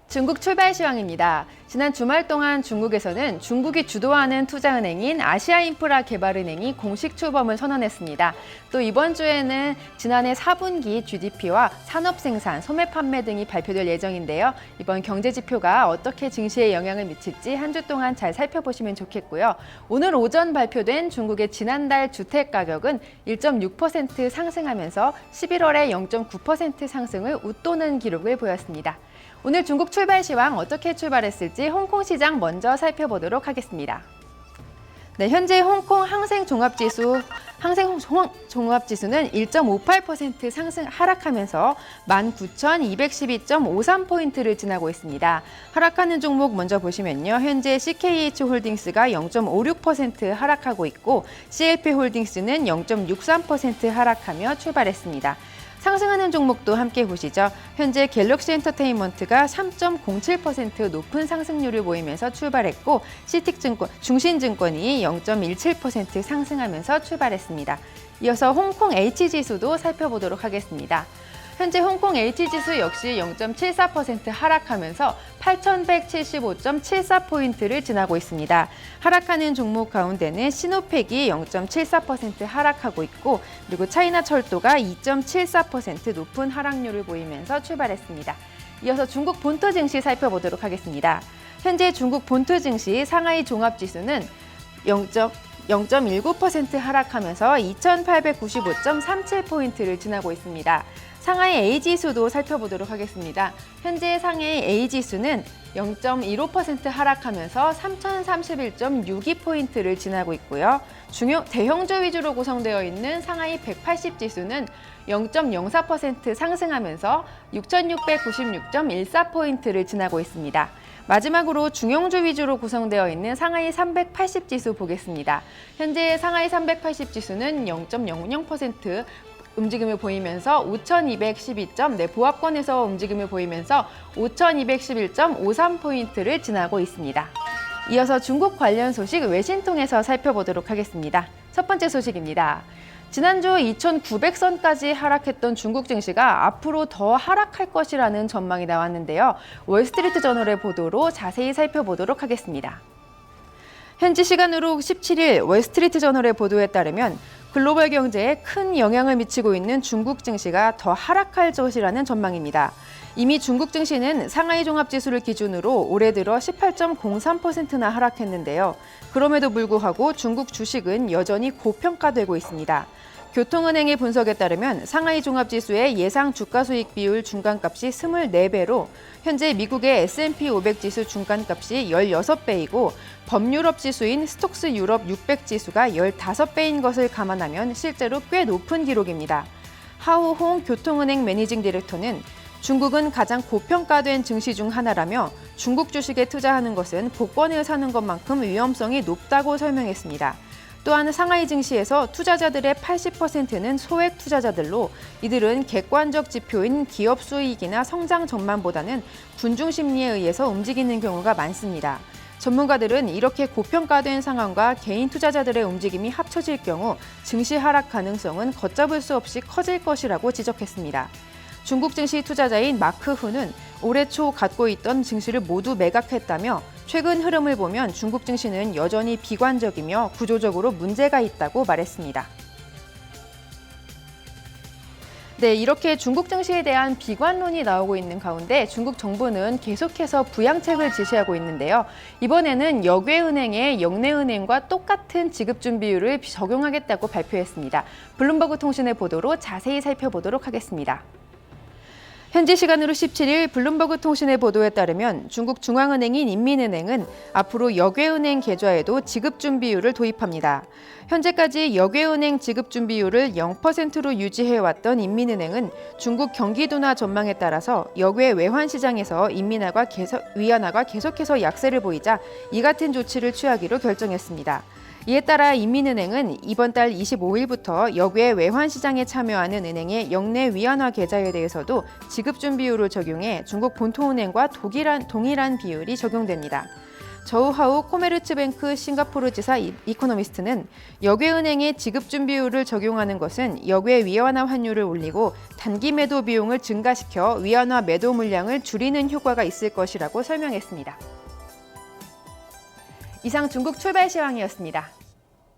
중국 출발 시황입니다. 지난 주말 동안 중국에서는 중국이 주도하는 투자은행인 아시아인프라개발은행이 공식 출범을 선언했습니다. 또 이번 주에는 지난해 4분기 GDP와 산업생산, 소매 판매 등이 발표될 예정인데요. 이번 경제지표가 어떻게 증시에 영향을 미칠지 한 주 동안 잘 살펴보시면 좋겠고요. 오늘 오전 발표된 중국의 지난달 주택가격은 1.6% 상승하면서 11월에 0.9% 상승을 웃도는 기록을 보였습니다. 오늘 중국 출발 시황 어떻게 출발했을지 홍콩 시장 먼저 살펴보도록 하겠습니다. 네, 현재 홍콩 항생종합지수는 1.58% 하락하면서 19,212.53포인트를 지나고 있습니다. 하락하는 종목 먼저 보시면요. 현재 CKH홀딩스가 0.56% 하락하고 있고 CLP홀딩스는 0.63% 하락하며 출발했습니다. 상승하는 종목도 함께 보시죠. 현재 갤럭시 엔터테인먼트가 3.07% 높은 상승률을 보이면서 출발했고 CT증권, 중신증권이 0.17% 상승하면서 출발했습니다. 이어서 홍콩 H지수도 살펴보도록 하겠습니다. 현재 홍콩 H지수 역시 0.74% 하락하면서 8,175.74포인트를 지나고 있습니다. 하락하는 종목 가운데는 시노팩이 0.74% 하락하고 있고 그리고 차이나철도가 2.74% 높은 하락률을 보이면서 출발했습니다. 이어서 중국 본토 증시 살펴보도록 하겠습니다. 현재 중국 본토 증시 상하이 종합지수는 0.19% 하락하면서 2,895.37포인트를 지나고 있습니다. 상하이 A지수도 살펴보도록 하겠습니다. 현재 상하이 A지수는 0.15% 하락하면서 3,031.62포인트를 지나고 있고요. 대형주 위주로 구성되어 있는 상하이 180지수는 0.04% 상승하면서 6,696.14포인트를 지나고 있습니다. 마지막으로 중형주 위주로 구성되어 있는 상하이 380지수 보겠습니다. 현재 상하이 380지수는 0.00% 움직임을 보이면서 5,212점, 보합권에서 움직임을 보이면서 5,211.53포인트를 지나고 있습니다. 이어서 중국 관련 소식 외신통해서 살펴보도록 하겠습니다. 첫 번째 소식입니다. 지난주 2,900선까지 하락했던 중국 증시가 앞으로 더 하락할 것이라는 전망이 나왔는데요. 월스트리트 저널의 보도로 자세히 살펴보도록 하겠습니다. 현지 시간으로 17일 월스트리트 저널의 보도에 따르면 글로벌 경제에 큰 영향을 미치고 있는 중국 증시가 더 하락할 것이라는 전망입니다. 이미 중국 증시는 상하이 종합지수를 기준으로 올해 들어 18.03%나 하락했는데요. 그럼에도 불구하고 중국 주식은 여전히 고평가되고 있습니다. 교통은행의 분석에 따르면 상하이 종합지수의 예상 주가수익 비율 중간값이 24배로 현재 미국의 S&P 500 지수 중간값이 16배이고 범유럽 지수인 스톡스 유럽 600 지수가 15배인 것을 감안하면 실제로 꽤 높은 기록입니다. 하우홍 교통은행 매니징 디렉터는 중국은 가장 고평가된 증시 중 하나라며 중국 주식에 투자하는 것은 복권을 사는 것만큼 위험성이 높다고 설명했습니다. 또한 상하이 증시에서 투자자들의 80%는 소액 투자자들로 이들은 객관적 지표인 기업 수익이나 성장 전망보다는 군중 심리에 의해서 움직이는 경우가 많습니다. 전문가들은 이렇게 고평가된 상황과 개인 투자자들의 움직임이 합쳐질 경우 증시 하락 가능성은 걷잡을 수 없이 커질 것이라고 지적했습니다. 중국 증시 투자자인 마크 후는 올해 초 갖고 있던 증시를 모두 매각했다며 최근 흐름을 보면 중국 증시는 여전히 비관적이며 구조적으로 문제가 있다고 말했습니다. 네, 이렇게 중국 증시에 대한 비관론이 나오고 있는 가운데 중국 정부는 계속해서 부양책을 지시하고 있는데요. 이번에는 역외은행의 영내은행과 똑같은 지급준비율을 적용하겠다고 발표했습니다. 블룸버그 통신의 보도로 자세히 살펴보도록 하겠습니다. 현지 시간으로 17일 블룸버그 통신의 보도에 따르면 중국 중앙은행인 인민은행은 앞으로 역외은행 계좌에도 지급준비율을 도입합니다. 현재까지 역외은행 지급준비율을 0%로 유지해왔던 인민은행은 중국 경기 둔화 전망에 따라서 역외 외환시장에서 위안화가 계속해서 약세를 보이자 이 같은 조치를 취하기로 결정했습니다. 이에 따라 인민은행은 이번 달 25일부터 역외 외환시장에 참여하는 은행의 역내 위안화 계좌에 대해서도 지급준비율을 적용해 중국 본토은행과 동일한 비율이 적용됩니다. 저우하우 코메르츠뱅크 싱가포르 지사 이코노미스트는 역외은행의 지급준비율을 적용하는 것은 역외 위안화 환율을 올리고 단기 매도 비용을 증가시켜 위안화 매도 물량을 줄이는 효과가 있을 것이라고 설명했습니다. 이상 중국 출발 시황이었습니다.